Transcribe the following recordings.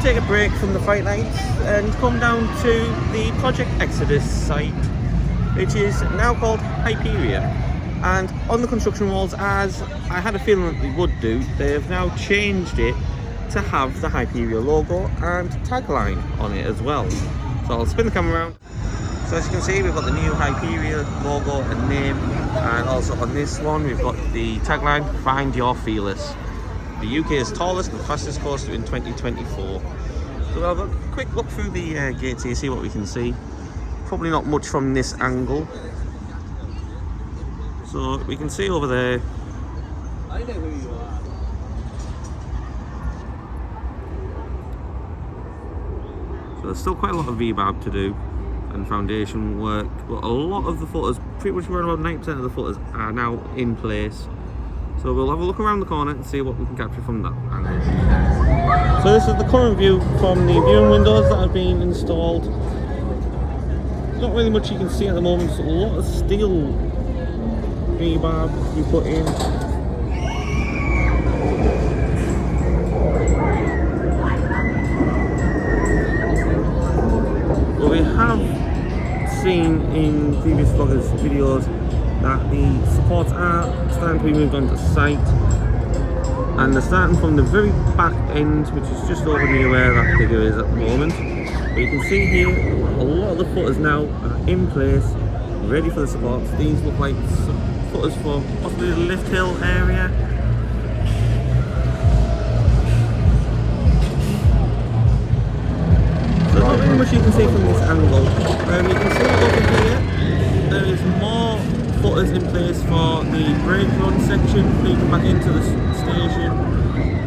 to take a break from the fight nights and come down to the Project Exodus site, which is now called Hyperia. And on the construction walls, as I had a feeling that they would do, they have now changed it to have the Hyperia logo and tagline on it as well. So I'll spin the camera around. So as you can see, we've got the new Hyperia logo and name, and also on this one we've got the tagline, "Find Your Fearless." The UK's tallest and fastest coaster in 2024. So we'll have a quick look through the gates here, see what we can see. Probably not much from this angle. So we can see over there. I know who you are. So there's still quite a lot of rebarb to do and foundation work, but a lot of the footers, pretty much around about 90% of the footers are now in place. So we'll have a look around the corner and see what we can capture from that angle. So this is the current view from the viewing windows that have been installed. Not really much you can see at the moment, so a lot of steel rebarb you put in. But we have seen in previous vloggers' videos that the supports are starting to be moved onto site, and they're starting from the very back end, which is just over near where that digger is at the moment. But you can see here a lot of the footers now are in place, ready for the supports. These look like footers for possibly the lift hill area. So there's not really much you can see from this angle. You can see over here there is more footers in place for the brake run section leading back into the station.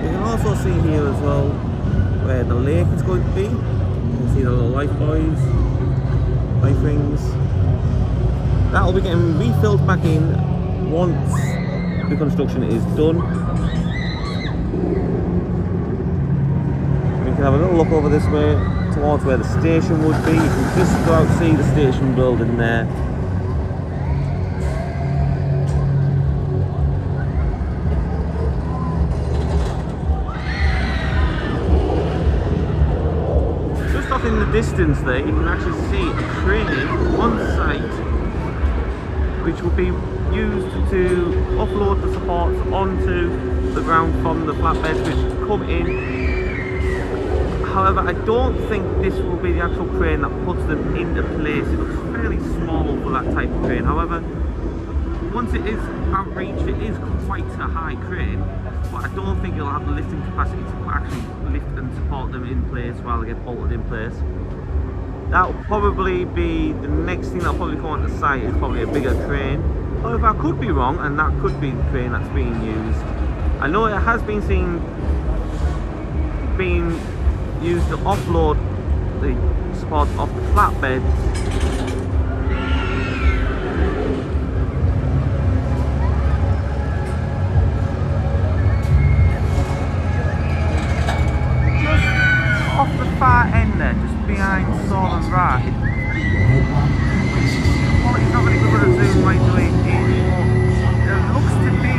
You can also see here as well where the lake is going to be. You can see the little life buoys, life rings. That will be getting refilled back in once the construction is done. We can have a little look over this way towards where the station would be. You can just about see the station building there. In the distance there, you can actually see a crane on site which will be used to offload the supports onto the ground from the flatbeds which come in. However, I don't think this will be the actual crane that puts them into place. It looks fairly small for that type of crane. However, once it is out reach, it is quite a high crane, but I don't think it'll have the lifting capacity to actually lift and support them in place while they get bolted in place. That will probably be the next thing that'll probably come onto site, is probably a bigger crane. However, I could be wrong, and that could be the crane that's being used. I know it has been seen being used to offload the supports off the flatbed. Off the far end there, just behind Sword and Ride. The quality's not really good with a zoom right away in, but there looks to be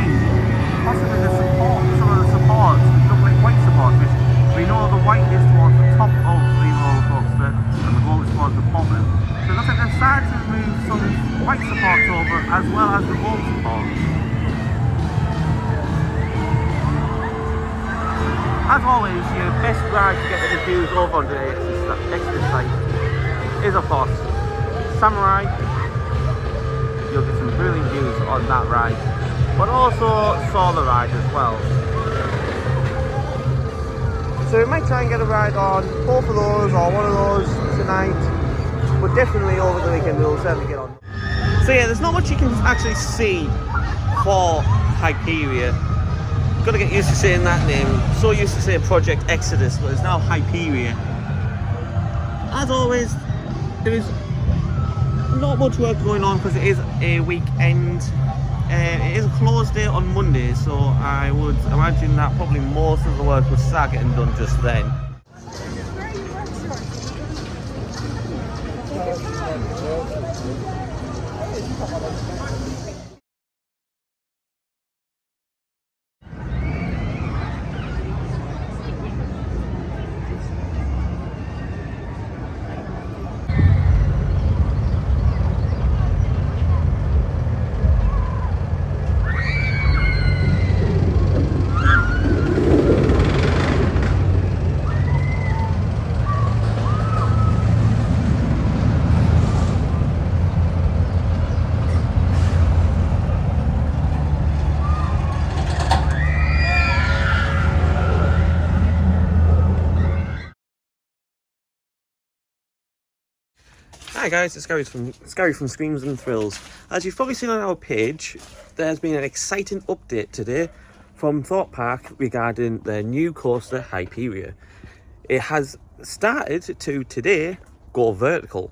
possibly the support, some of the supports, which look like white supports, which we know the white is towards the top of the roller coaster and the gold is towards the bottom. So it looks like they've started to move some white supports over as well as the gold supports. As always, your best ride to get the views over on the Exodus site is, of course, Samurai. You'll get some brilliant views on that ride, but also Solar Ride as well. So we might try and get a ride on both of those or one of those tonight, but definitely over the weekend we'll certainly get on. So yeah, there's not much you can actually see for Hyperia. Got to get used to saying that name. So used to saying Project Exodus, but it's now Hyperia. As always, there is not much work going on because it is a weekend. It is a closed day on Monday, so I would imagine that probably most of the work would start getting done just then. Hi guys, it's Gary from Screams and Thrills. As you've probably seen on our page, there's been an exciting update today from Thorpe Park regarding their new coaster Hyperia. It has started to today go vertical.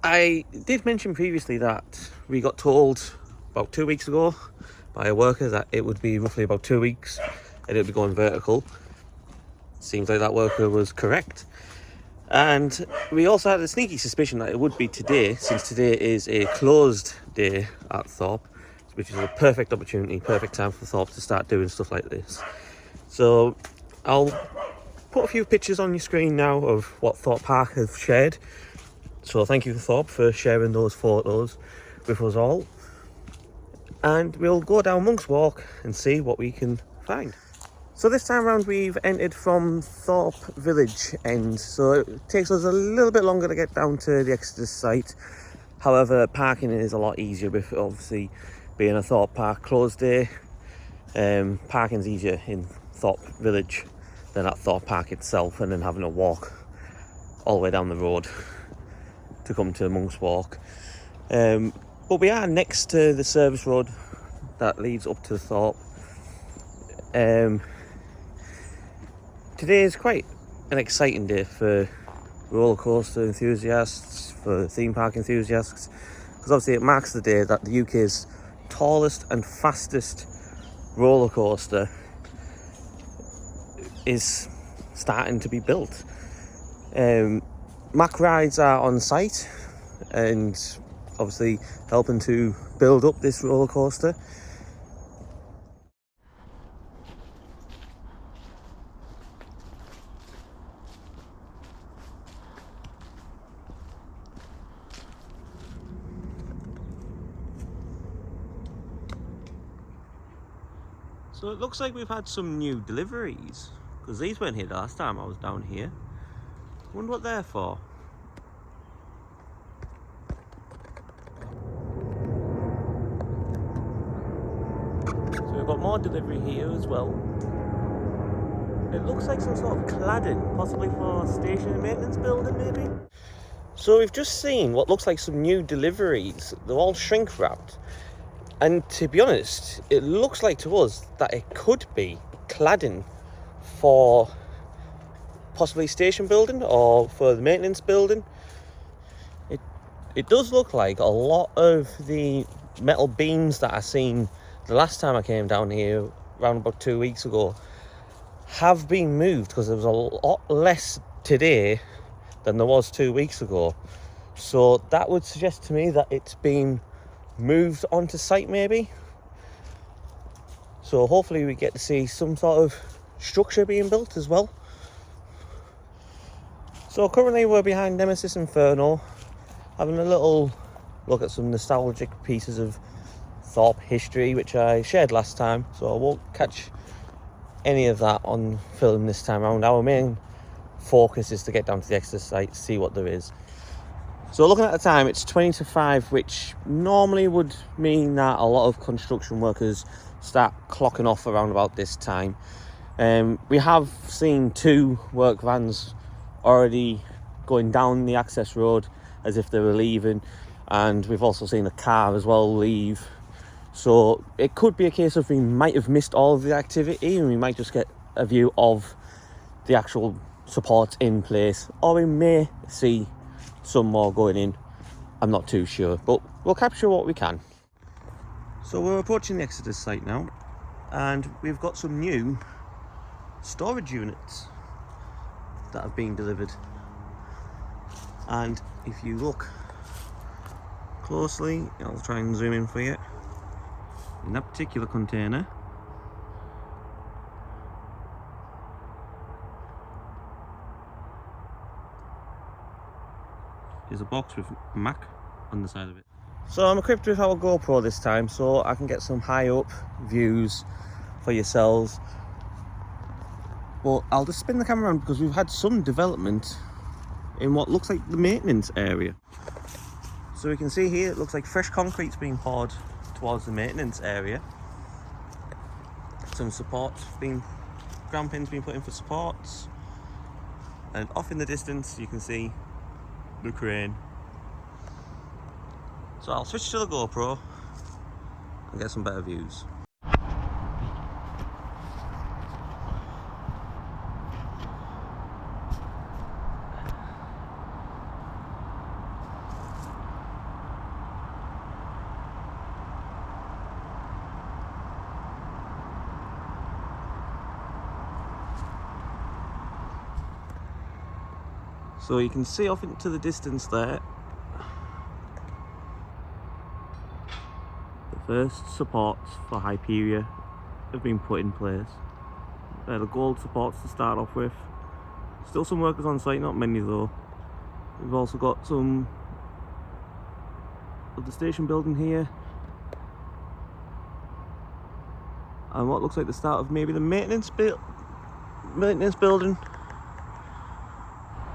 I did mention previously that we got told about 2 weeks ago by a worker that it would be roughly about 2 weeks and it would be going vertical. Seems like that worker was correct. And we also had a sneaky suspicion that it would be today, since today is a closed day at Thorpe, which is a perfect opportunity, perfect time for Thorpe to start doing stuff like this. So I'll put a few pictures on your screen now of what Thorpe Park have shared. So thank you, Thorpe, for sharing those photos with us all. And we'll go down Monk's Walk and see what we can find. So this time around we've entered from Thorpe Village end, so it takes us a little bit longer to get down to the Exodus site. However, parking is a lot easier with obviously being a Thorpe Park closed day. Parking's easier in Thorpe Village than at Thorpe Park itself, and then having to walk all the way down the road to come to Monk's Walk. But we are next to the service road that leads up to Thorpe. Today is quite an exciting day for roller coaster enthusiasts, for theme park enthusiasts, because obviously it marks the day that the UK's tallest and fastest roller coaster is starting to be built. Mack Rides are on site and obviously helping to build up this roller coaster. So it looks like we've had some new deliveries, because these weren't here the last time I was down here. Wonder what they're for. So we've got more delivery here as well. It looks like some sort of cladding, possibly for station and maintenance building maybe. So we've just seen what looks like some new deliveries. They're all shrink wrapped. And to be honest, it looks like to us that it could be cladding for possibly station building or for the maintenance building. It does look like a lot of the metal beams that I seen the last time I came down here, around about 2 weeks ago, have been moved, because there was a lot less today than there was 2 weeks ago. So that would suggest to me that it's been moved onto site maybe. So hopefully we get to see some sort of structure being built as well. So currently we're behind Nemesis Inferno, having a little look at some nostalgic pieces of Thorpe history which I shared last time, so I won't catch any of that on film this time around. Our main focus is to get down to the Exodus site, see what there is. So looking at the time, it's 20 to 5, which normally would mean that a lot of construction workers start clocking off around about this time. We have seen 2 work vans already going down the access road as if they were leaving, and we've also seen a car as well leave. So it could be a case of we might have missed all of the activity and we might just get a view of the actual supports in place, or we may see some more going in. I'm not too sure, but we'll capture what we can. So we're approaching the Exodus site now, and we've got some new storage units that have been delivered. And if you look closely, I'll try and zoom in for you. In that particular container is a box with Mac on the side of it. So I'm equipped with our GoPro this time, so I can get some high up views for yourselves. But I'll just spin the camera around because we've had some development in what looks like the maintenance area. So we can see here, it looks like fresh concrete's being poured towards the maintenance area. Some supports ground pins being put in for supports. And off in the distance, you can see the crane. So I'll switch to the GoPro and get some better views. So you can see off into the distance there, the first supports for Hyperia have been put in place. They're the gold supports to start off with. Still some workers on site, not many though. We've also got some of the station building here, and what looks like the start of maybe the maintenance building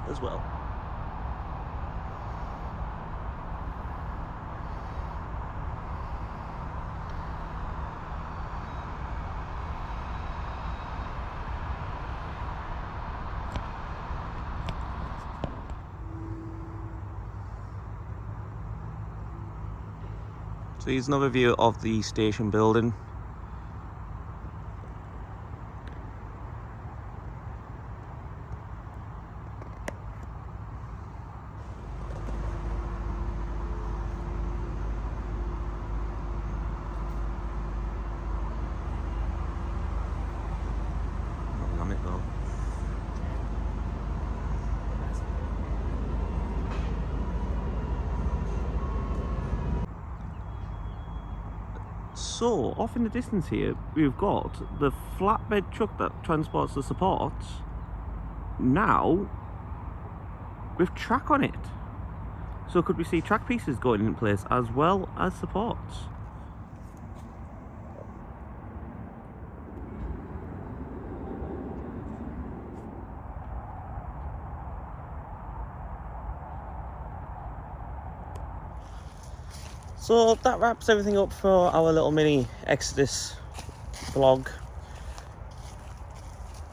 as well. So here's another view of the station building. Damn it though. So, off in the distance here, we've got the flatbed truck that transports the supports, now with track on it. So could we see track pieces going in place as well as supports? So that wraps everything up for our little mini Exodus vlog.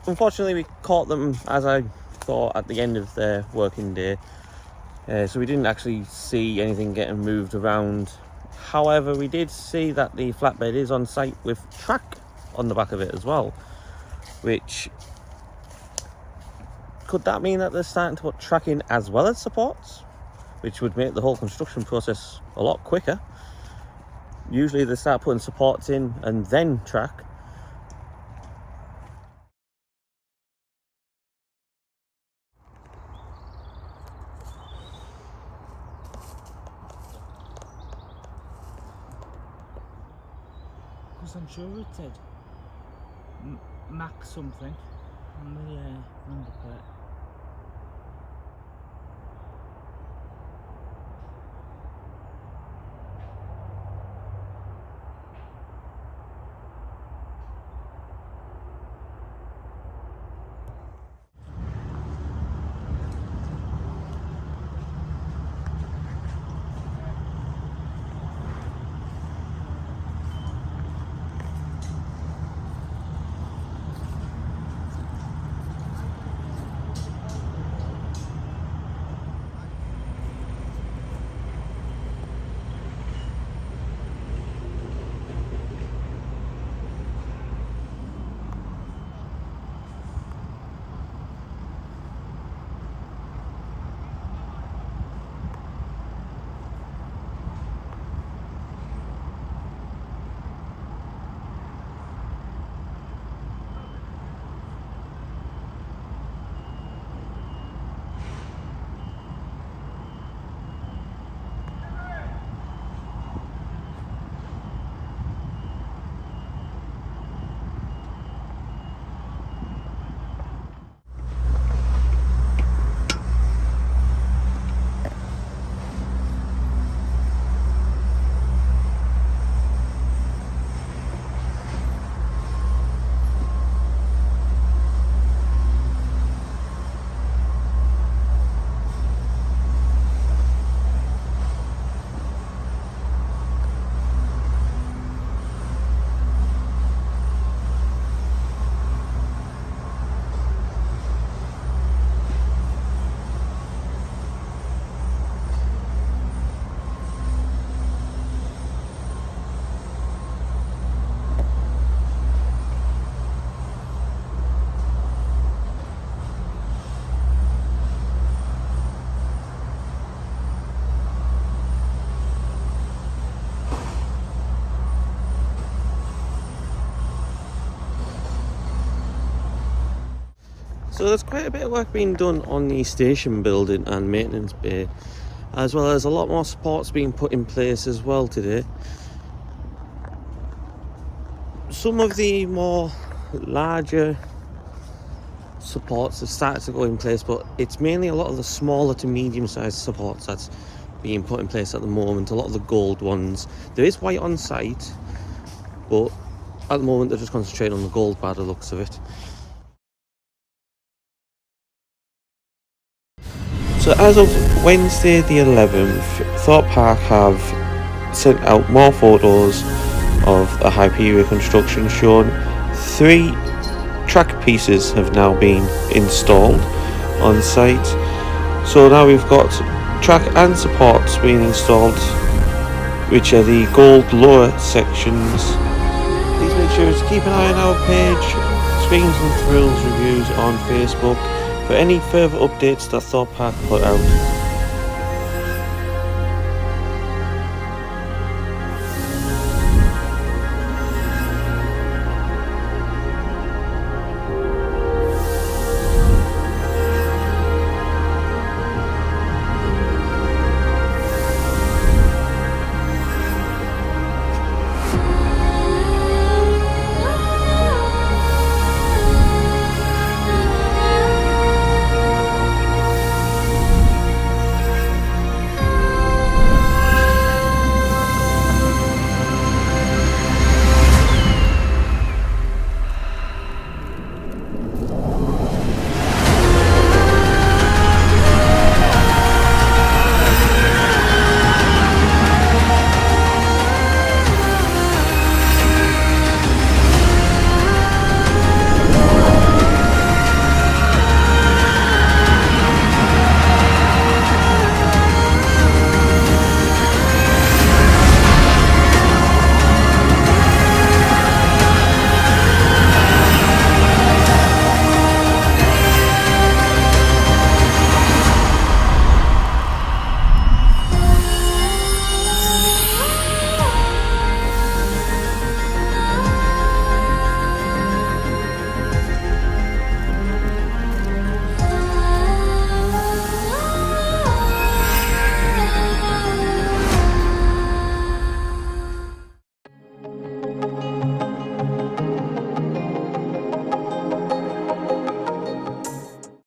Unfortunately we caught them, as I thought, at the end of their working day, so we didn't actually see anything getting moved around. However, we did see that the flatbed is on site with track on the back of it as well, which could that mean that they're starting to put track in as well as supports, which would make the whole construction process a lot quicker. Usually they start putting supports in and then track. Because I'm sure it said Mac something on the number plate. So there's quite a bit of work being done on the station building and maintenance bay, as well as a lot more supports being put in place as well today. Some of the more larger supports have started to go in place, but it's mainly a lot of the smaller to medium sized supports that's being put in place at the moment. A lot of the gold ones. There is white on site, but at the moment they're just concentrating on the gold by the looks of it. So as of Wednesday the 11th, Thorpe Park have sent out more photos of the Hyperia construction, showing 3 track pieces have now been installed on site. So now we've got track and supports being installed, which are the gold lower sections. Please make sure to keep an eye on our page, Screams and Thrills Reviews on Facebook, for any further updates that Thorpe Park put out.